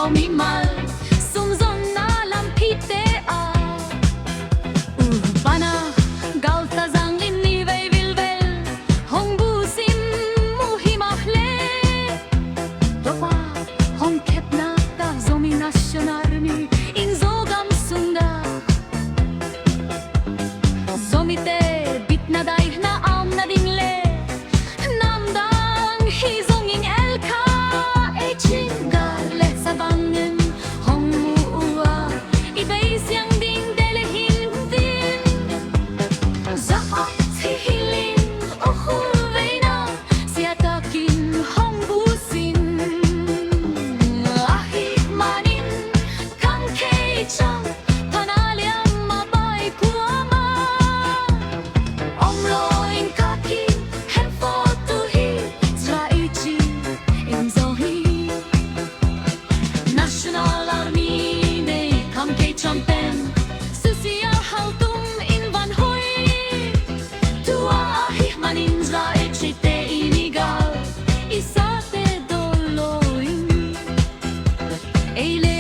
mi mal sum zon na lampite a bana galta zang inni vei vilvel hong busim muhimahle dopa hong kepna ta zomi nationarni in zogam sunda Zomite bitna daih na am na dingle namdang hizong ing elka e chinga sa bangen hong muua ibay siyang ding delehin din zaat hihilin o hulvay na siya takin hong busin ahit manin kang kay chang panaliang mabay kuama omloin kaki hem foto hi ZRA-EC In ZNA Mi National Army ne kam kay champen susia haltum in van hoy tua ahih manin ZRA-EC te inigal isate doloin eile